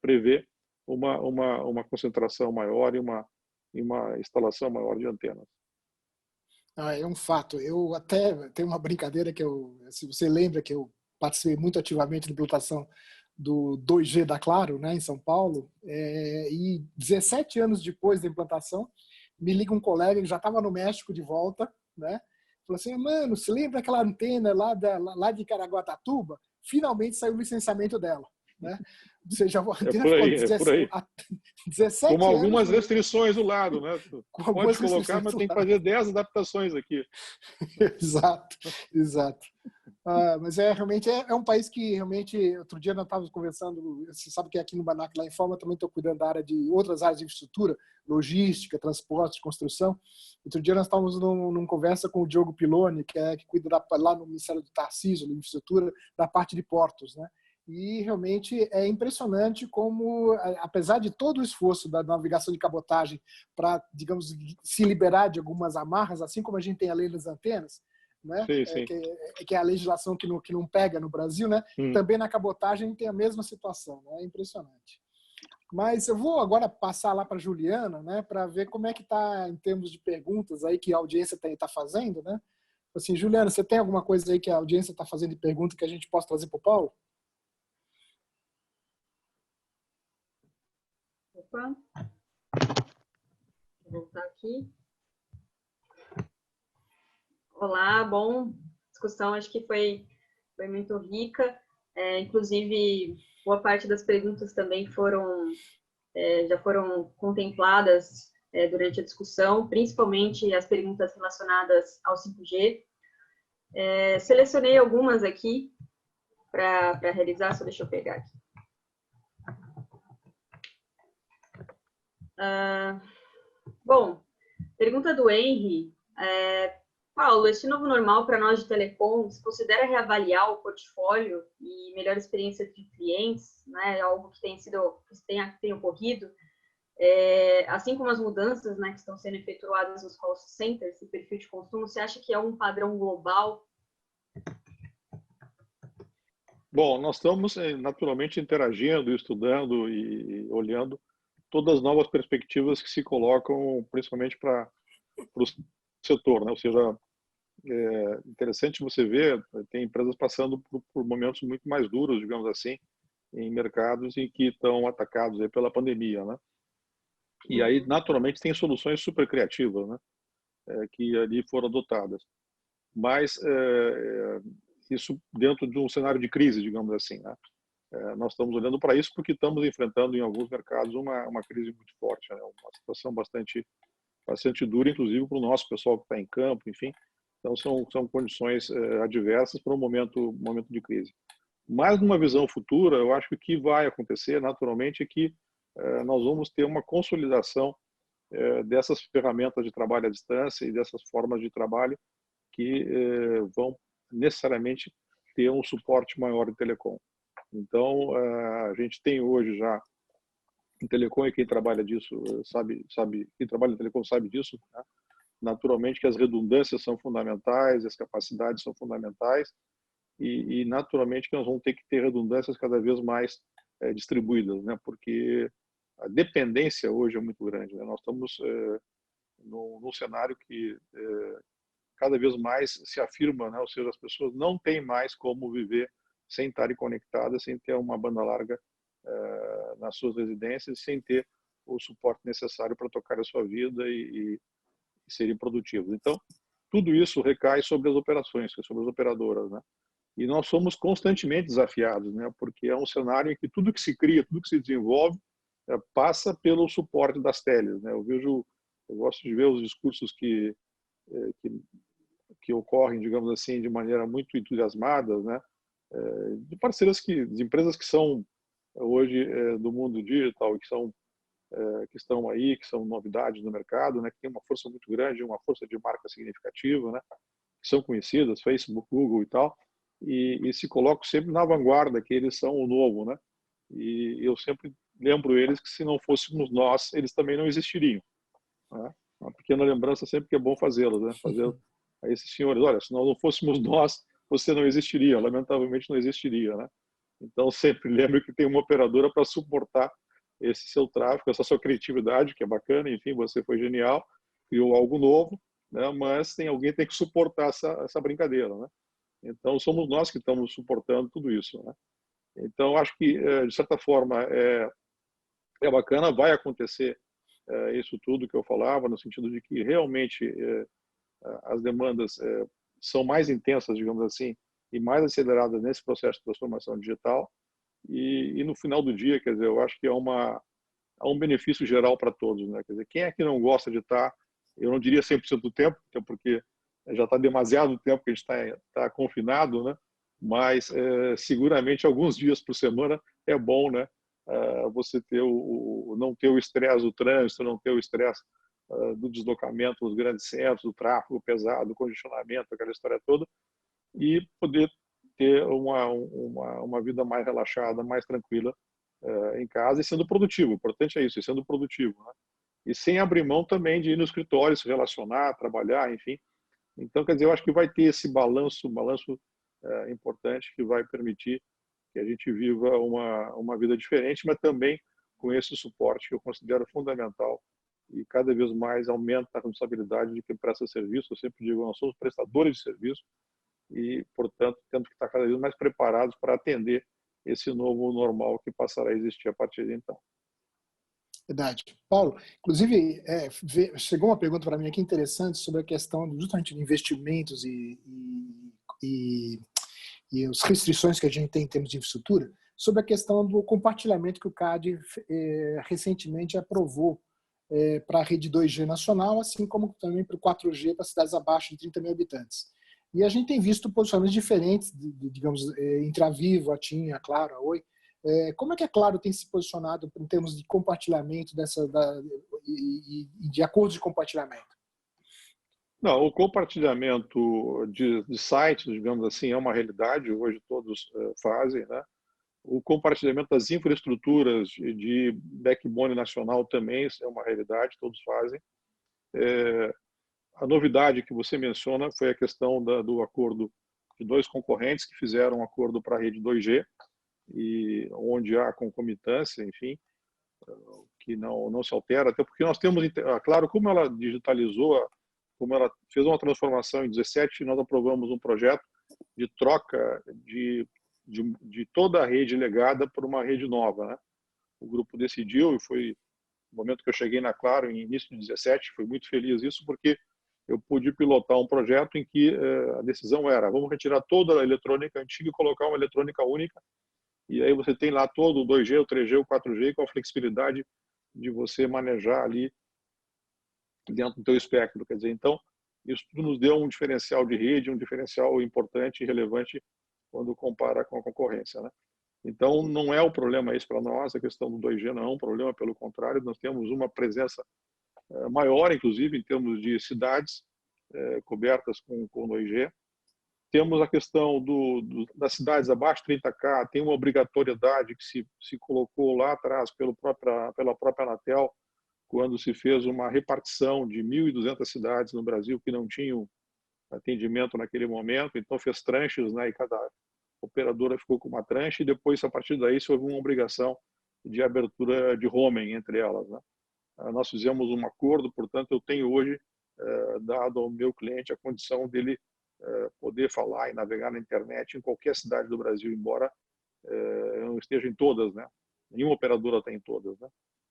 prevê, uma concentração maior e uma instalação maior de antenas. É um fato. Eu até tenho uma brincadeira que se você lembra que eu participei muito ativamente da implantação do 2G da Claro, né, em São Paulo, e 17 anos depois da implantação, me liga um colega, ele já estava no México de volta, né, falou assim, mano, se lembra aquela antena lá de Caraguatatuba? Finalmente saiu o licenciamento dela. Né? Ou seja, a antena ficou por aí. 17 com algumas anos, restrições do lado, né? Pode colocar, mas tem que fazer 10 adaptações aqui. Exato. Mas realmente é um país que realmente, outro dia nós estávamos conversando, você sabe que aqui no Banac, lá em Forma, também estou cuidando da área de outras áreas de infraestrutura, logística, transporte, construção. Outro dia nós estávamos numa conversa com o Diogo Piloni, que cuida lá no Ministério do Tarcísio, de infraestrutura, da parte de portos, né? E realmente é impressionante como, apesar de todo o esforço da navegação de cabotagem para, digamos, se liberar de algumas amarras, assim como a gente tem a lei das antenas, né? Sim, sim. Que é a legislação que não pega no Brasil, né? Também na cabotagem tem a mesma situação, né? É impressionante. Mas eu vou agora passar lá para a Juliana, né? Para ver como é que está em termos de perguntas aí que a audiência está fazendo, né? Assim, Juliana, você tem alguma coisa aí que a audiência está fazendo de pergunta que a gente possa trazer para o Paulo? Opa. Vou voltar aqui. Olá, bom. A discussão acho que foi muito rica. Inclusive, boa parte das perguntas também já foram contempladas durante a discussão, principalmente as perguntas relacionadas ao 5G. Selecionei algumas aqui para realizar, só deixa eu pegar aqui. Bom, pergunta do Henry. Paulo, este novo normal para nós de telecom, se considera reavaliar o portfólio e melhor experiência de clientes, né? Algo que tem ocorrido, assim como as mudanças, né, que estão sendo efetuadas nos call centers e perfil de consumo, você acha que é um padrão global? Bom, nós estamos naturalmente interagindo, estudando e olhando todas as novas perspectivas que se colocam, principalmente para o setor, né? Ou seja, é interessante você ver, tem empresas passando por momentos muito mais duros, digamos assim, em mercados em que estão atacados aí pela pandemia, né? E aí, naturalmente, tem soluções super criativas, né? Que ali foram adotadas. Mas isso dentro de um cenário de crise, digamos assim, né? Nós estamos olhando para isso porque estamos enfrentando em alguns mercados uma crise muito forte, né? Uma situação bastante dura, inclusive para o nosso pessoal que está em campo, enfim. Então são condições adversas para um momento de crise. Mas numa visão futura, eu acho que o que vai acontecer naturalmente é que nós vamos ter uma consolidação dessas ferramentas de trabalho à distância e dessas formas de trabalho que vão necessariamente ter um suporte maior em telecom. Então, a gente tem hoje já em telecom, e quem trabalha disso sabe, quem trabalha em telecom sabe disso, né? Naturalmente que as redundâncias são fundamentais, as capacidades são fundamentais e naturalmente que nós vamos ter que ter redundâncias cada vez mais distribuídas, né? Porque a dependência hoje é muito grande, né? Nós estamos num cenário que cada vez mais se afirma, né? Ou seja, as pessoas não têm mais como viver sem estarem conectadas, sem ter uma banda larga nas suas residências, sem ter o suporte necessário para tocar a sua vida e serem produtivos. Então, tudo isso recai sobre as operações, sobre as operadoras, né? E nós somos constantemente desafiados, né? Porque é um cenário em que tudo que se cria, tudo que se desenvolve, passa pelo suporte das teles, né? Eu gosto de ver os discursos que ocorrem, digamos assim, de maneira muito entusiasmada, né? De parceiras de empresas que são hoje do mundo digital, que estão aí, que são novidades no mercado, né? Que tem uma força muito grande, uma força de marca significativa, né? Que são conhecidas, Facebook, Google e tal, e se colocam sempre na vanguarda, que eles são o novo, né? E eu sempre lembro eles que se não fôssemos nós, eles também não existiriam, né? Uma pequena lembrança sempre que é bom fazê-la, né? Fazer a esses senhores, olha, se nós não fôssemos nós, você não existiria, lamentavelmente não existiria, né? Então sempre lembre que tem uma operadora para suportar esse seu tráfego, essa sua criatividade, que é bacana, enfim, você foi genial, criou algo novo, né? Mas alguém tem que suportar essa brincadeira, né? Então somos nós que estamos suportando tudo isso, né? Então acho que de certa forma é bacana, vai acontecer isso tudo que eu falava, no sentido de que realmente as demandas são mais intensas, digamos assim, e mais aceleradas nesse processo de transformação digital. E no final do dia, quer dizer, eu acho que há um benefício geral para todos, né? Quer dizer, quem é que não gosta de estar, eu não diria 100% do tempo, até porque já está demasiado tempo que a gente está confinado, né? Mas seguramente alguns dias por semana é bom, né? Você não ter o estresse do trânsito, não ter o estresse do deslocamento nos grandes centros, do tráfego pesado, do congestionamento, aquela história toda, e poder ter uma vida mais relaxada, mais tranquila em casa e sendo produtivo. O importante é isso, sendo produtivo, né? E sem abrir mão também de ir no escritório, se relacionar, trabalhar, enfim. Então, quer dizer, eu acho que vai ter esse balanço importante que vai permitir que a gente viva uma vida diferente, mas também com esse suporte que eu considero fundamental e cada vez mais aumenta a responsabilidade de quem presta serviço. Eu sempre digo, nós somos prestadores de serviço e, portanto, temos que estar cada vez mais preparados para atender esse novo normal que passará a existir a partir de então. Verdade. Paulo, inclusive, chegou uma pergunta para mim aqui interessante sobre a questão justamente de investimentos e as restrições que a gente tem em termos de infraestrutura, sobre a questão do compartilhamento que o CAD recentemente aprovou para a rede 2G nacional, assim como também para o 4G para cidades abaixo de 30 mil habitantes. E a gente tem visto posicionamentos diferentes, digamos, entre a Vivo, a TIM, a Claro, a Oi. Como é que a Claro tem se posicionado em termos de compartilhamento e de acordos de compartilhamento? Não, o compartilhamento de sites, digamos assim, é uma realidade, hoje todos fazem, né? O compartilhamento das infraestruturas de backbone nacional também é uma realidade, todos fazem. A novidade que você menciona foi a questão do acordo de dois concorrentes que fizeram um acordo para a rede 2G, e onde há concomitância, enfim, que não se altera, até porque nós temos, claro, como ela digitalizou, como ela fez uma transformação em 17, nós aprovamos um projeto de troca de toda a rede legada por uma rede nova, né? O grupo decidiu, e foi no momento que eu cheguei na Claro, em início de 17, fui muito feliz isso, porque eu pude pilotar um projeto em que a decisão era, vamos retirar toda a eletrônica antiga e colocar uma eletrônica única, e aí você tem lá todo o 2G, o 3G, o 4G, com a flexibilidade de você manejar ali dentro do teu espectro. Quer dizer, então, isso tudo nos deu um diferencial de rede, um diferencial importante e relevante quando compara com a concorrência, né? Então, não é o problema isso para nós, a questão do 2G não é um problema, pelo contrário, nós temos uma presença maior, inclusive, em termos de cidades cobertas com 2G. Temos a questão das cidades abaixo de 30K, tem uma obrigatoriedade que se colocou lá atrás pela própria Anatel, quando se fez uma repartição de 1.200 cidades no Brasil que não tinham atendimento naquele momento, então fez tranches, né, e cada operadora ficou com uma tranche, e depois, a partir daí, se houve uma obrigação de abertura de roaming entre elas, né? Nós fizemos um acordo, portanto, eu tenho hoje dado ao meu cliente a condição dele poder falar e navegar na internet em qualquer cidade do Brasil, embora eu não esteja em todas, né? Nenhuma operadora está em todas, né?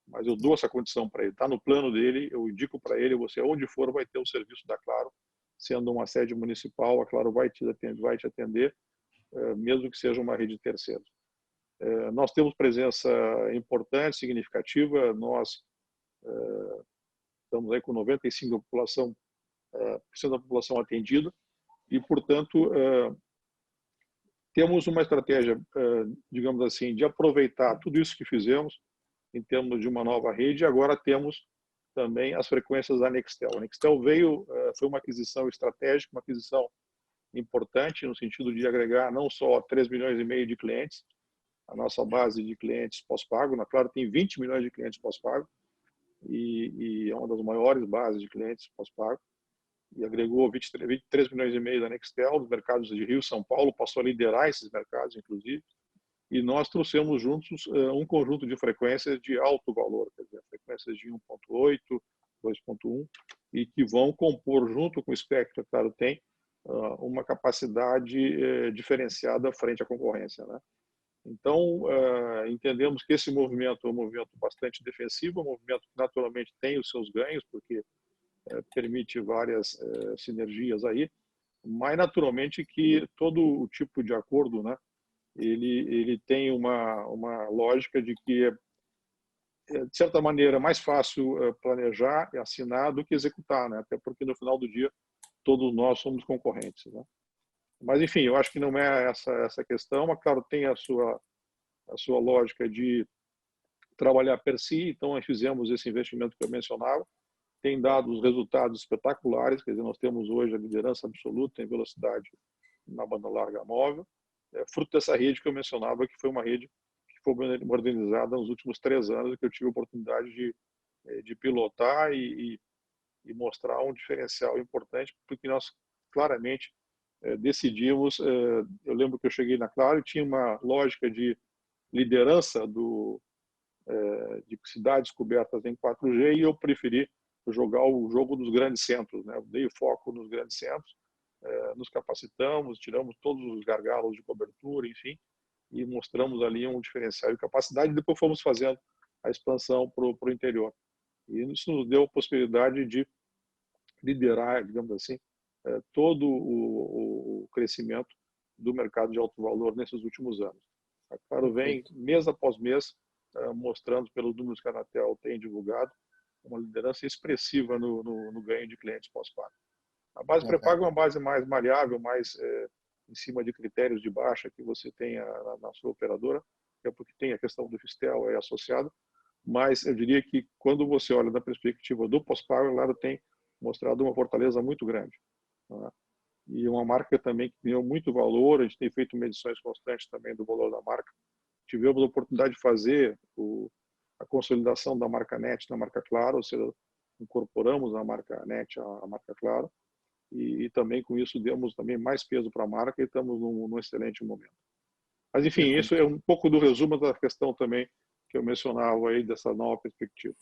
Mas eu dou essa condição para ele. Está no plano dele, eu indico para ele, você onde for vai ter o serviço da Claro, sendo uma sede municipal, a Claro vai te atender, mesmo que seja uma rede de terceiros. Nós temos presença importante, significativa, nós estamos aí com 95% da população atendida, e, portanto, temos uma estratégia, digamos assim, de aproveitar tudo isso que fizemos em termos de uma nova rede, e agora temos também as frequências da Nextel. A Nextel foi uma aquisição estratégica, uma aquisição importante no sentido de agregar não só 3,5 milhões de clientes, a nossa base de clientes pós-pago, na Claro tem 20 milhões de clientes pós-pago, e é uma das maiores bases de clientes pós-pago, e agregou 23 milhões e meio da Nextel, dos mercados de Rio e São Paulo, passou a liderar esses mercados, inclusive, e nós trouxemos juntos um conjunto de frequências de alto valor, quer dizer, frequências de 1.8, 2.1, e que vão compor, junto com o espectro que a Claro tem, uma capacidade diferenciada frente à concorrência, né? Então, entendemos que esse movimento é um movimento bastante defensivo, um movimento que naturalmente tem os seus ganhos, porque permite várias sinergias aí, mas naturalmente que todo o tipo de acordo, né, ele tem uma lógica de que de certa maneira, mais fácil planejar e assinar do que executar, né? Até porque no final do dia todos nós somos concorrentes, né? Mas enfim, eu acho que não é essa questão, mas claro, tem a sua lógica de trabalhar per si, então nós fizemos esse investimento que eu mencionava, tem dado os resultados espetaculares, quer dizer, nós temos hoje a liderança absoluta em velocidade na banda larga móvel, fruto dessa rede que eu mencionava, que foi uma rede que foi modernizada nos últimos 3 anos, que eu tive a oportunidade de pilotar e mostrar um diferencial importante, porque nós claramente decidimos, eu lembro que eu cheguei na Claro e tinha uma lógica de liderança de cidades cobertas em 4G, e eu preferi jogar o jogo dos grandes centros, né? Eu dei foco nos grandes centros, nos capacitamos, tiramos todos os gargalos de cobertura, enfim, e mostramos ali um diferencial de capacidade, e depois fomos fazendo a expansão para o interior. E isso nos deu a possibilidade de liderar, digamos assim, todo o crescimento do mercado de alto valor nesses últimos anos. A Claro vem, mês após mês, mostrando, pelos números que a Anatel tem divulgado, uma liderança expressiva no ganho de clientes pós-pago. A base pré-pago é uma base mais maleável, mais em cima de critérios de baixa que você tem na sua operadora, é porque tem a questão do Fistel aí associado, mas eu diria que quando você olha da perspectiva do pós-pago, a Claro tem mostrado uma fortaleza muito grande, né? E uma marca também que ganhou muito valor. A gente tem feito medições constantes também do valor da marca. Tivemos a oportunidade de fazer a consolidação da marca NET na marca Claro, ou seja, incorporamos a marca NET à marca Claro, e também com isso demos também mais peso para a marca e estamos num excelente momento. Mas enfim, isso é um pouco do resumo da questão também que eu mencionava aí dessa nova perspectiva.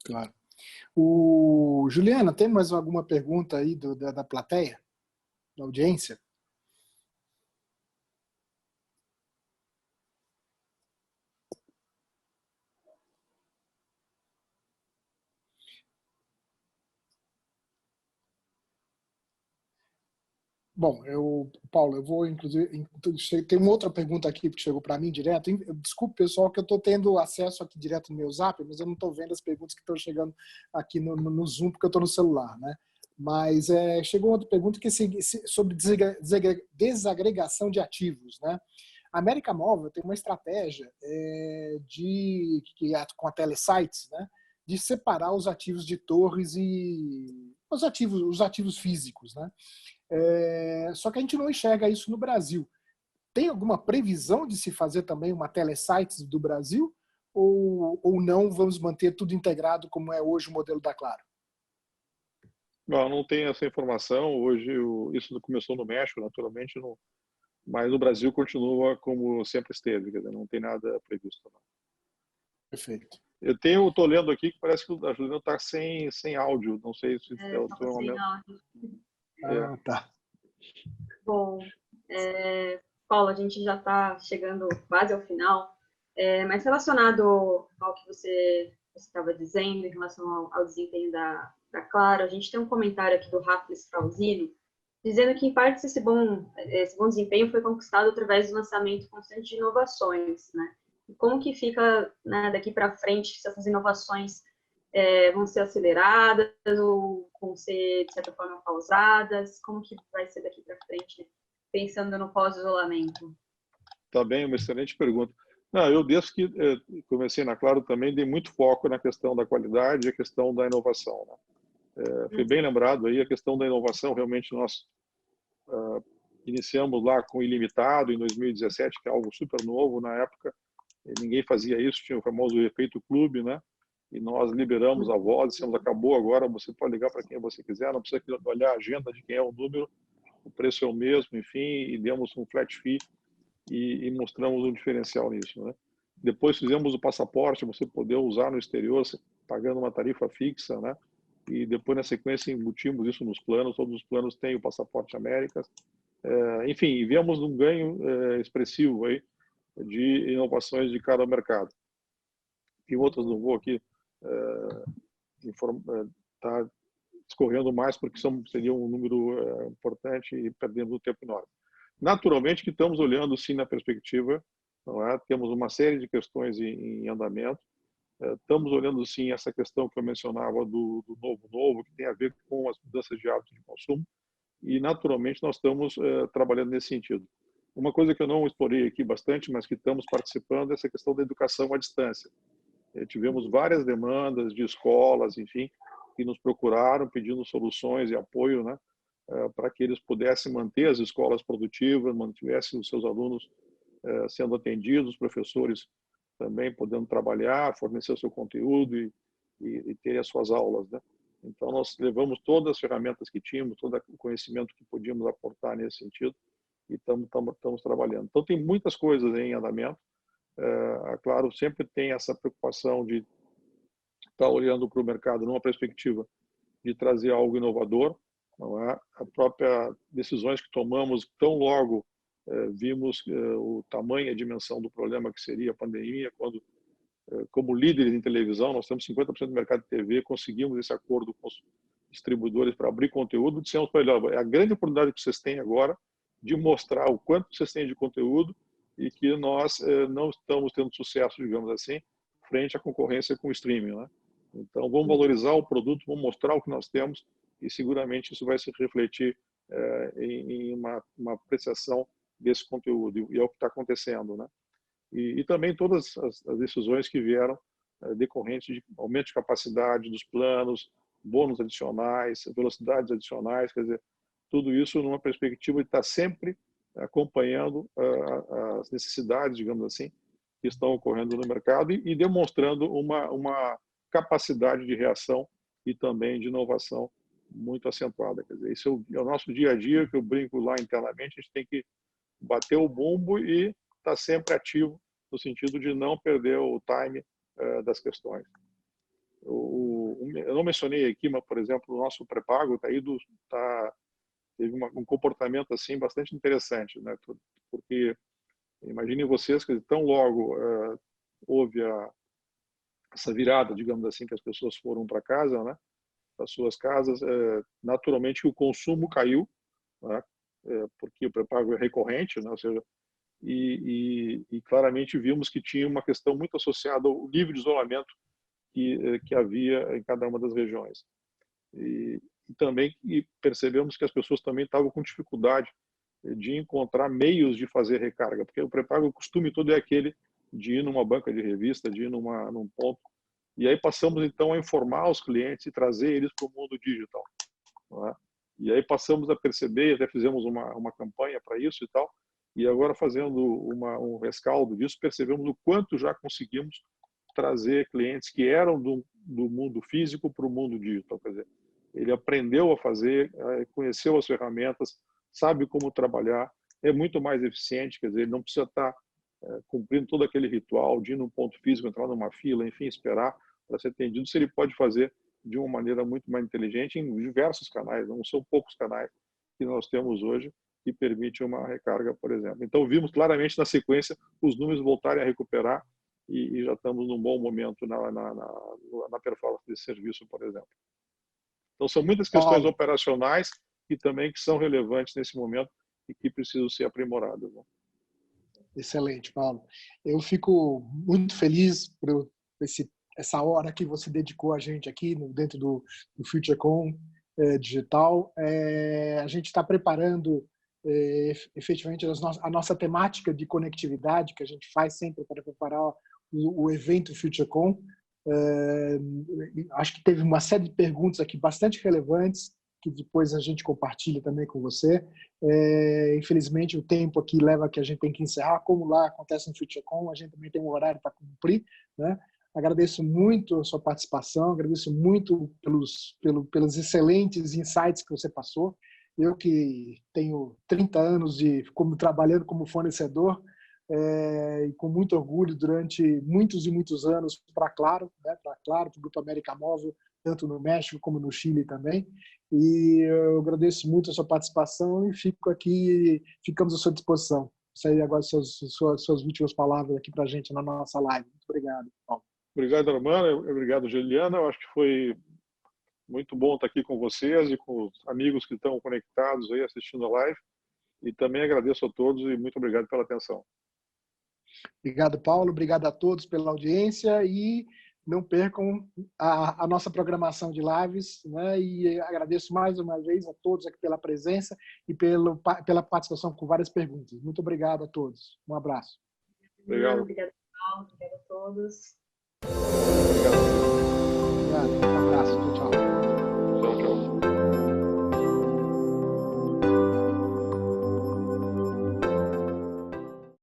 Claro. Juliana, tem mais alguma pergunta aí da plateia, da audiência? Bom, Paulo, eu vou inclusive, tem uma outra pergunta aqui que chegou para mim direto. Desculpe, pessoal, que eu estou tendo acesso aqui direto no meu Zap, mas eu não estou vendo as perguntas que estão chegando aqui no Zoom, porque eu estou no celular, né? Mas chegou outra pergunta que sobre desagregação de ativos, né? A América Móvil tem uma estratégia com a Telesites, né? De separar os ativos de torres e os ativos físicos, né? Só que a gente não enxerga isso no Brasil. Tem alguma previsão de se fazer também uma Telesites do Brasil? Ou não, vamos manter tudo integrado como é hoje o modelo da Claro? Não tenho essa informação. Hoje isso começou no México, naturalmente, mas no Brasil continua como sempre esteve, quer dizer, não tem nada previsto. Não. Perfeito. Eu estou lendo aqui que parece que a Juliana está sem áudio, não sei se é o seu momento. Tá. Bom, Paulo, a gente já está chegando quase ao final, mas relacionado ao que você estava dizendo em relação ao desempenho da Claro, a gente tem um comentário aqui do Rafa Strauzino, dizendo que, em parte, esse bom desempenho foi conquistado através do lançamento constante de inovações, né? E como que fica, né, daqui para frente, se essas inovações vão ser aceleradas ou vão ser, de certa forma, pausadas? Como que vai ser daqui para frente, pensando no pós-isolamento? Tá bem, uma excelente pergunta. Não, eu, desde que comecei na Claro, também dei muito foco na questão da qualidade e a questão da inovação, né? Foi bem lembrado aí a questão da inovação. Realmente nós iniciamos lá com o ilimitado em 2017, que é algo super novo na época. Ninguém fazia isso, tinha o famoso efeito clube, né? E nós liberamos a voz, dissemos, acabou agora, você pode ligar para quem você quiser, não precisa olhar a agenda de quem é o número, o preço é o mesmo, enfim, e demos um flat fee e mostramos um diferencial nisso, né? Depois fizemos o passaporte, você poder usar no exterior, pagando uma tarifa fixa, né? E depois, na sequência, embutimos isso nos planos, todos os planos têm o Passaporte Américas. Enfim, viemos um ganho expressivo aí de inovações de cara ao mercado. E outras não vou aqui tá discorrendo mais, porque seria um número importante e perdendo um tempo enorme. Naturalmente que estamos olhando sim na perspectiva, não é? Temos uma série de questões em andamento. Estamos olhando sim essa questão que eu mencionava do novo, que tem a ver com as mudanças de hábito de consumo, e naturalmente nós estamos trabalhando nesse sentido. Uma coisa que eu não explorei aqui bastante, mas que estamos participando, é essa questão da educação à distância. Tivemos várias demandas de escolas, enfim, que nos procuraram pedindo soluções e apoio, né, para que eles pudessem manter as escolas produtivas, mantivessem os seus alunos sendo atendidos, os professores também podendo trabalhar, fornecer o seu conteúdo e ter as suas aulas, né? Então, nós levamos todas as ferramentas que tínhamos, todo o conhecimento que podíamos aportar nesse sentido, e estamos trabalhando. Então, tem muitas coisas em andamento. Claro, sempre tem essa preocupação de estar olhando para o mercado numa perspectiva de trazer algo inovador. Não é? A própria decisões que tomamos, tão logo vimos o tamanho e a dimensão do problema que seria a pandemia, quando, como líderes em televisão, nós temos 50% do mercado de TV, conseguimos esse acordo com os distribuidores para abrir conteúdo, dissemos para eles, é a grande oportunidade que vocês têm agora de mostrar o quanto vocês têm de conteúdo e que nós não estamos tendo sucesso, digamos assim, frente à concorrência com o streaming, né? Então, vamos valorizar o produto, vamos mostrar o que nós temos e seguramente isso vai se refletir em uma apreciação desse conteúdo, e é o que está acontecendo, né? E também todas as decisões que vieram decorrentes de aumento de capacidade dos planos, bônus adicionais, velocidades adicionais, quer dizer, tudo isso numa perspectiva de estar sempre acompanhando as necessidades, digamos assim, que estão ocorrendo no mercado e demonstrando uma capacidade de reação e também de inovação muito acentuada. Quer dizer, isso é o nosso dia a dia, que eu brinco lá internamente, a gente tem que bater o bumbo e estar sempre ativo no sentido de não perder o time das questões. Eu não mencionei aqui, mas, por exemplo, o nosso pré-pago teve um comportamento assim bastante interessante, né? Porque imaginem vocês que tão logo houve essa virada, digamos assim, que as pessoas foram para casa, né? Para suas casas, naturalmente o consumo caiu, né? Porque o pré-pago é recorrente, né? Ou seja, e claramente vimos que tinha uma questão muito associada ao nível de isolamento que havia em cada uma das regiões. E também percebemos que as pessoas também estavam com dificuldade de encontrar meios de fazer recarga, porque o pré-pago, o costume todo é aquele de ir numa banca de revista, de ir num ponto. E aí passamos, então, a informar os clientes e trazer eles para o mundo digital. Não é? E aí passamos a perceber, até fizemos uma campanha para isso e tal, e agora fazendo um rescaldo disso, percebemos o quanto já conseguimos trazer clientes que eram do mundo físico para o mundo digital. Quer dizer, ele aprendeu a fazer, conheceu as ferramentas, sabe como trabalhar, é muito mais eficiente, quer dizer, ele não precisa estar cumprindo todo aquele ritual de ir num ponto físico, entrar numa fila, enfim, esperar para ser atendido, se ele pode fazer de uma maneira muito mais inteligente em diversos canais, não são poucos canais que nós temos hoje que permite uma recarga, por exemplo. Então, vimos claramente na sequência os números voltarem a recuperar e já estamos num bom momento na performance desse serviço, por exemplo. Então, são muitas questões operacionais e também que são relevantes nesse momento e que precisam ser aprimoradas, né? Excelente, Paulo. Eu fico muito feliz por essa hora que você dedicou a gente aqui dentro do FutureCom Digital. A gente está preparando efetivamente a nossa temática de conectividade, que a gente faz sempre para preparar o evento FutureCom. Acho que teve uma série de perguntas aqui bastante relevantes, que depois a gente compartilha também com você. Infelizmente, o tempo aqui leva que a gente tem que encerrar. Como lá acontece no FutureCom, a gente também tem um horário para cumprir, né? Agradeço muito a sua participação, agradeço muito pelos excelentes insights que você passou. Eu que tenho 30 anos trabalhando como fornecedor, e com muito orgulho durante muitos e muitos anos para Claro, né? Para Claro, para o Grupo América Móvil, tanto no México como no Chile também. E eu agradeço muito a sua participação e ficamos à sua disposição. Isso aí agora suas últimas palavras aqui para a gente na nossa live. Muito obrigado, Paulo. Obrigado, Armando. Obrigado, Juliana. Eu acho que foi muito bom estar aqui com vocês e com os amigos que estão conectados aí assistindo a live. E também agradeço a todos e muito obrigado pela atenção. Obrigado, Paulo. Obrigado a todos pela audiência e não percam a nossa programação de lives, né? E agradeço mais uma vez a todos aqui pela presença e pela participação com várias perguntas. Muito obrigado a todos. Um abraço. Obrigado. Obrigada, Paulo. Obrigada a todos.